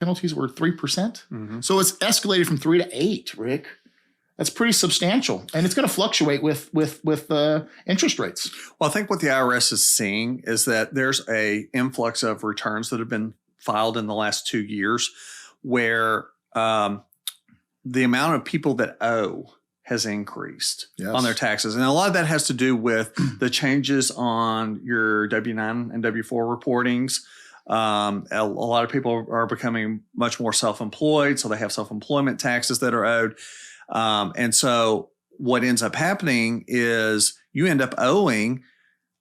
penalties were 3%. Mm-hmm. So it's escalated from 3 to 8, Rick. That's pretty substantial, and it's going to fluctuate with interest rates. Well, I think what the IRS is seeing is that there's a influx of returns that have been filed in the last 2 years, where the amount of people that owe has increased on their taxes, and a lot of that has to do with the changes on your W-9 and W-4 reportings. A lot of people are becoming much more self-employed, so they have self-employment taxes that are owed. And so what ends up happening is you end up owing,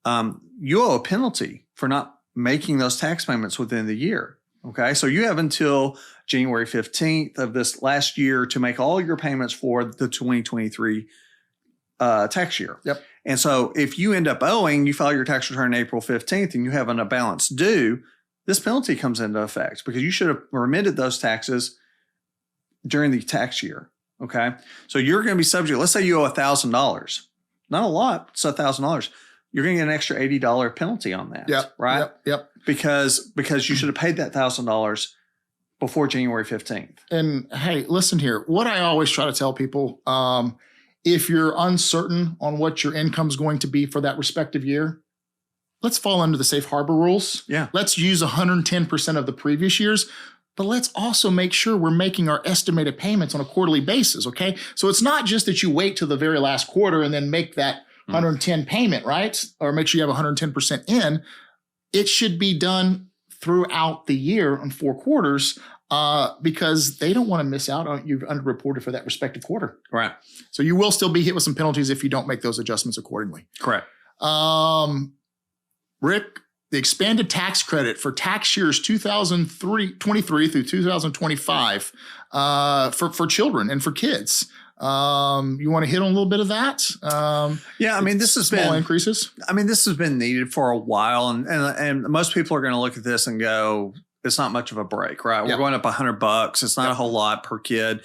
you owe a penalty for not making those tax payments within the year. Okay. So you have until January 15th of this last year to make all your payments for the 2023 tax year. Yep. And so if you end up owing, you file your tax return April 15th and you have a balance due, this penalty comes into effect because you should have remitted those taxes during the tax year. Okay. So you're going to be subject, let's say you owe $1,000, not a lot, it's $1,000. You're going to get an extra $80 penalty on that. Yep. Right. Yep. Because you should have paid that $1,000 before January 15th. And hey, listen here, what I always try to tell people, if you're uncertain on what your income is going to be for that respective year, let's fall under the safe harbor rules. Yeah. Let's use 110% of the previous years. But let's also make sure we're making our estimated payments on a quarterly basis, okay? So it's not just that you wait till the very last quarter and then make that 110 payment, right? Or make sure you have 110% in. It should be done throughout the year on 4 quarters because they don't want to miss out on you've underreported for that respective quarter. Right. So you will still be hit with some penalties if you don't make those adjustments accordingly. Correct. Rick, the expanded tax credit for tax years 2023 through 2025 for children and for kids. You want to hit on a little bit of that? Yeah, I mean, this has small increases. I mean, this has been needed for a while, and most people are going to look at this and go, "It's not much of a break, right? We're going up $100. It's not a whole lot per kid."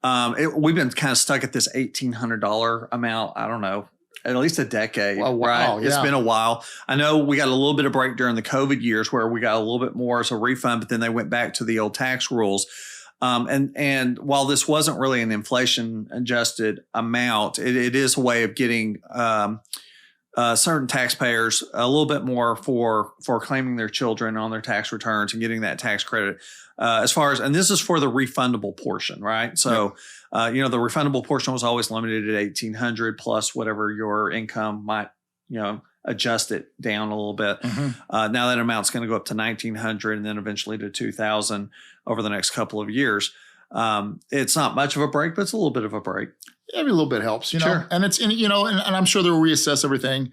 We've been kind of stuck at this $1,800 amount. I don't know. At least a decade, right? It's been a while. I know we got a little bit of break during the COVID years where we got a little bit more as a refund, but then they went back to the old tax rules. And while this wasn't really an inflation adjusted amount, it is a way of getting certain taxpayers a little bit more for claiming their children on their tax returns and getting that tax credit. As far as, and this is for the refundable portion, right? So, the refundable portion was always limited at $1,800 plus whatever your income might, adjust it down a little bit. Mm-hmm. Now that amount's going to go up to $1,900 and then eventually to $2,000 over the next couple of years. It's not much of a break, but it's a little bit of a break. Every little bit helps, Sure. And it's, and I'm sure they'll reassess everything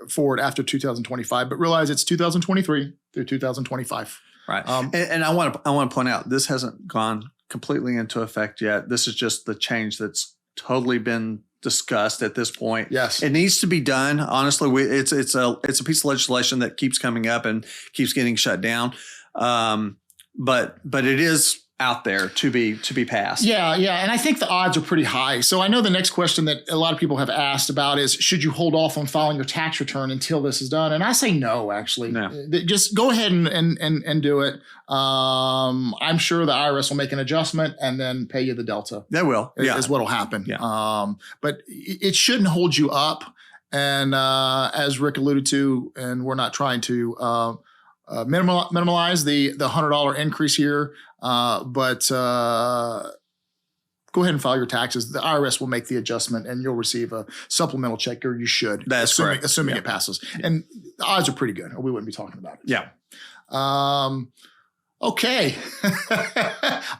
forward after 2025, but realize it's 2023 through 2025. Right. And I want to point out, this hasn't gone completely into effect yet. This is just the change that's totally been discussed at this point. Yes. It needs to be done. Honestly, it's a piece of legislation that keeps coming up and keeps getting shut down. But it is out there to be passed. Yeah. And I think the odds are pretty high. So I know the next question that a lot of people have asked about is, should you hold off on filing your tax return until this is done? And I say no, actually. No. Just go ahead and do it. I'm sure the IRS will make an adjustment and then pay you the delta. They will. Is what will happen. Yeah. But it shouldn't hold you up. And as Rick alluded to, and we're not trying to minimize the $100 increase here, but go ahead and file your taxes. The IRS will make the adjustment and you'll receive a supplemental check, or you should. That's correct. Assuming it passes. And the odds are pretty good, or we wouldn't be talking about it. Yeah. Okay.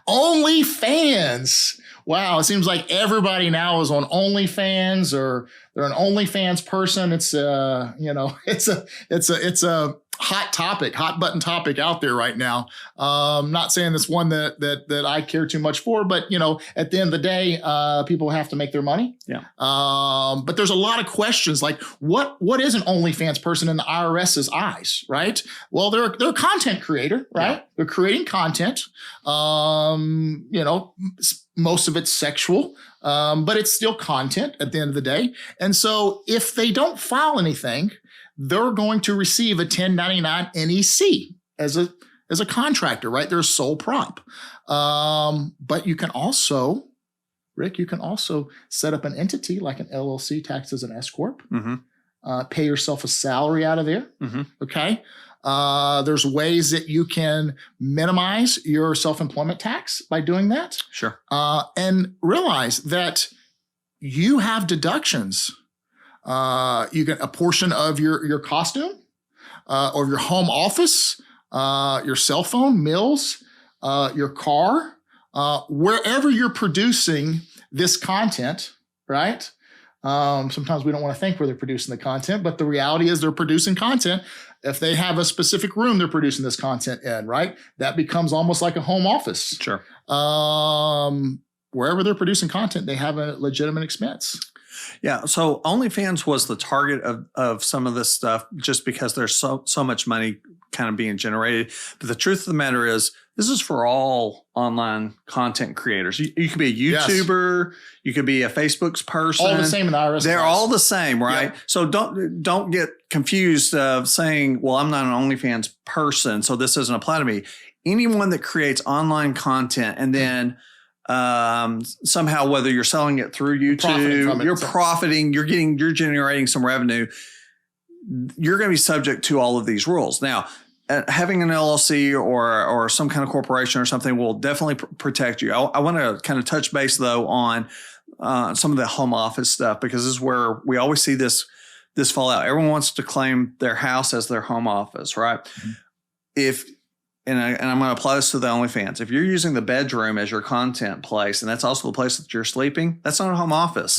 OnlyFans. Wow. It seems like everybody now is on OnlyFans, or they're an OnlyFans person. It's it's a hot button topic out there right now. Not saying it's one that I care too much for, but at the end of the day, people have to make their money. Yeah. But there's a lot of questions like what is an OnlyFans person in the IRS's eyes, right? Well, they're a content creator, right? Yeah. They're creating content. Most of it's sexual, but it's still content at the end of the day. And so if they don't file anything, they're going to receive a 1099 NEC as as a contractor, right? They're a sole prop. But you can also, Rick, set up an entity like an LLC taxed as an S corp. Pay yourself a salary out of there. Okay. There's ways that you can minimize your self-employment tax by doing that. Sure. And realize that you have deductions. You get a portion of your costume, or your home office, your cell phone, meals, your car, wherever you're producing this content, right? Sometimes we don't want to think where they're producing the content, but the reality is they're producing content. If they have a specific room they're producing this content in, right? That becomes almost like a home office. Sure. Wherever they're producing content, they have a legitimate expense. Yeah. So OnlyFans was the target of some of this stuff just because there's so much money kind of being generated. But the truth of the matter is, this is for all online content creators. You could be a YouTuber, you could be a Facebook's person. All the same in the IRS. They're all the same, right? Yeah. So don't get confused of saying, well, I'm not an OnlyFans person, so this doesn't apply to me. Anyone that creates online content and then somehow, whether you're selling it through YouTube, you're profiting, you're generating some revenue, you're going to be subject to all of these rules. Now, having an LLC or some kind of corporation or something will definitely protect you. I want to kind of touch base though on some of the home office stuff, because this is where we always see this fallout. Everyone wants to claim their house as their home office, right? And I'm going to apply this to the OnlyFans. If you're using the bedroom as your content place, and that's also the place that you're sleeping, that's not a home office.